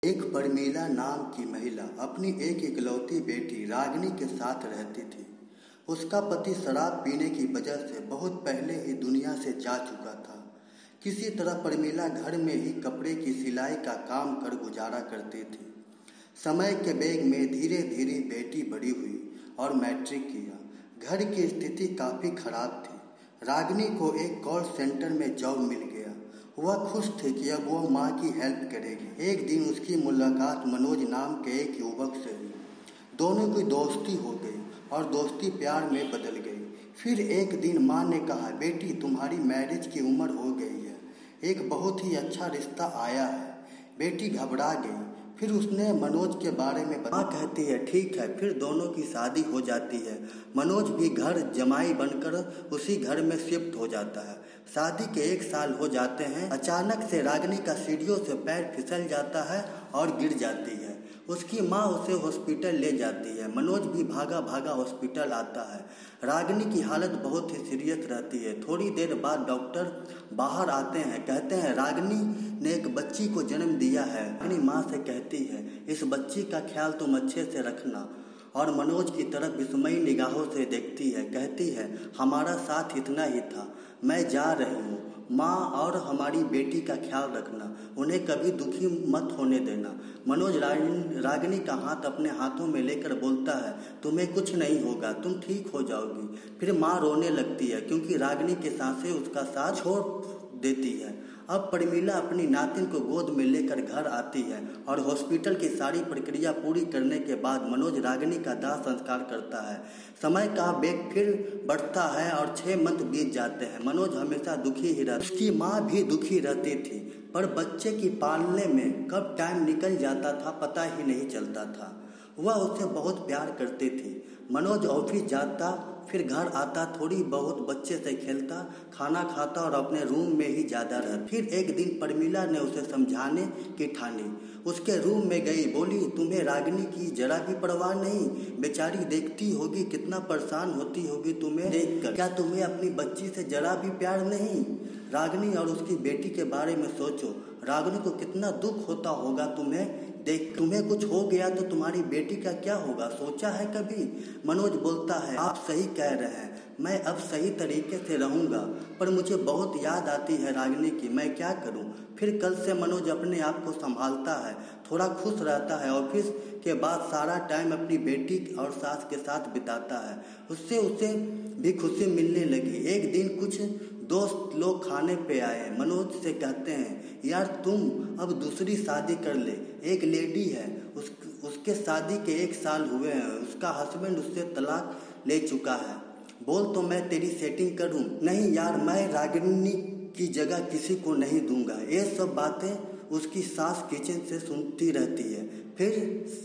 एक परमीला नाम की महिला अपनी एक इकलौती बेटी रागिनी के साथ रहती थी। उसका पति शराब पीने की वजह से बहुत पहले ही दुनिया से जा चुका था। किसी तरह परमीला घर में ही कपड़े की सिलाई का काम कर गुजारा करती थी। समय के वेग में धीरे धीरे बेटी बड़ी हुई और मैट्रिक किया। घर की स्थिति काफ़ी खराब थी। रागिनी को एक कॉल सेंटर में जॉब मिल गया। वह खुश थी कि अब वह माँ की हेल्प करेगी। एक दिन उसकी मुलाकात मनोज नाम के एक युवक से हुई। दोनों की दोस्ती हो गई और दोस्ती प्यार में बदल गई। फिर एक दिन माँ ने कहा, बेटी तुम्हारी मैरिज की उम्र हो गई है, एक बहुत ही अच्छा रिश्ता आया है। बेटी घबरा गई। फिर उसने मनोज के बारे में बताया। माँ कहती है ठीक है। फिर दोनों की शादी हो जाती है। मनोज भी घर जमाई बनकर उसी घर में शिफ्ट हो जाता है। शादी के 1 साल हो जाते हैं। अचानक से रागिनी का सीढ़ियों से पैर फिसल जाता है और गिर जाती है। उसकी माँ उसे हॉस्पिटल ले जाती है। मनोज भी भागा भागा हॉस्पिटल आता है। रागिनी की हालत बहुत ही सीरियस रहती है। थोड़ी देर बाद डॉक्टर बाहर आते हैं। कहते हैं रागिनी ने एक बच्ची को जन्म दिया है। रागिनी माँ से कहती है इस बच्ची का ख्याल तुम अच्छे से रखना, और मनोज की तरफ विस्मयी निगाहों से देखती है। कहती है हमारा साथ इतना ही था, मैं जा रही हूँ। माँ और हमारी बेटी का ख्याल रखना, उन्हें कभी दुखी मत होने देना। मनोज रागिनी का हाथ अपने हाथों में लेकर बोलता है तुम्हें कुछ नहीं होगा, तुम ठीक हो जाओगी। फिर माँ रोने लगती है क्योंकि रागिनी की सांसें उसका साथ छोड़ देती है। अब परमीला अपनी नातिन को गोद में लेकर घर आती है और हॉस्पिटल की सारी प्रक्रिया पूरी करने के बाद मनोज रागिनी का दाह संस्कार करता है। समय का वेग फिर बढ़ता है और 6 मंथ बीत जाते हैं। मनोज हमेशा दुखी ही रहता। उसकी माँ भी दुखी रहती थी, पर बच्चे की पालने में कब टाइम निकल जाता था पता ही नहीं चलता था। वह उसे बहुत प्यार करती थी। मनोज ऑफिस जाता, फिर घर आता, थोड़ी बहुत बच्चे से खेलता, खाना खाता और अपने रूम में ही ज़्यादा रहता। फिर एक दिन परमीला ने उसे समझाने की ठानी। उसके रूम में गई, बोली तुम्हें रागिनी की जरा भी परवाह नहीं? बेचारी देखती होगी कितना परेशान होती होगी तुम्हें देखकर। क्या तुम्हें अपनी बच्ची से जरा भी प्यार नहीं? रागिनी और उसकी बेटी के बारे में सोचो। रागिनी को कितना दुख होता होगा तुम्हें देख। तुम्हें कुछ हो गया तो तुम्हारी बेटी का क्या होगा, सोचा है कभी? मनोज बोलता है आप सही कह रहे हैं, मैं अब सही तरीके से रहूँगा, पर मुझे बहुत याद आती है रागिनी की, मैं क्या करूँ? फिर कल से मनोज अपने आप को संभालता है, थोड़ा खुश रहता है। ऑफिस के बाद सारा टाइम अपनी बेटी और सास के साथ बिताता है। उससे उसे भी खुशी मिलने लगी। एक दिन कुछ दोस्त लोग खाने पे आए। मनोज से कहते हैं यार तुम अब दूसरी शादी कर ले। एक लेडी है, उसके शादी के 1 साल हुए हैं, उसका हस्बैंड उससे तलाक ले चुका है। बोल तो मैं तेरी सेटिंग करूं? नहीं यार, मैं रागिनी की जगह किसी को नहीं दूंगा। ये सब बातें उसकी सास किचन से सुनती रहती है। फिर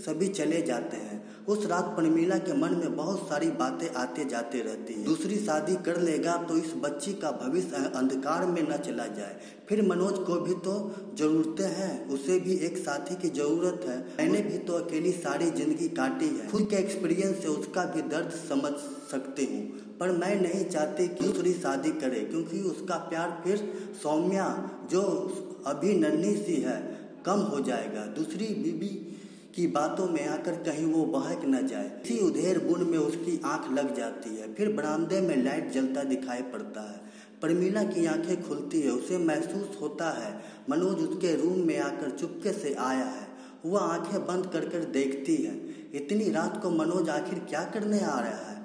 सभी चले जाते हैं। उस रात परमीला के मन में बहुत सारी बातें आते जाते रहती है। दूसरी शादी कर लेगा तो इस बच्ची का भविष्य अंधकार में न चला जाए। फिर मनोज को भी तो जरूरतें हैं, उसे भी एक साथी की जरूरत है। मैंने भी तो अकेली सारी जिंदगी काटी है। खुद के एक्सपीरियंस से उसका भी दर्द समझ सकती हूँ, पर मैं नहीं चाहती कि दूसरी शादी करे, क्योंकि उसका प्यार फिर सौम्या जो अभी नन्ही सी है कम हो जाएगा। दूसरी बीबी की बातों में आकर कहीं वो बहक न जाए। इसी उधेड़ बुन में उसकी आंख लग जाती है। फिर बरामदे में लाइट जलता दिखाई पड़ता है। परमीला की आंखें खुलती है। उसे महसूस होता है मनोज उसके रूम में आकर चुपके से आया है। वह आंखें बंद कर कर देखती है। इतनी रात को मनोज आखिर क्या करने आ रहा है?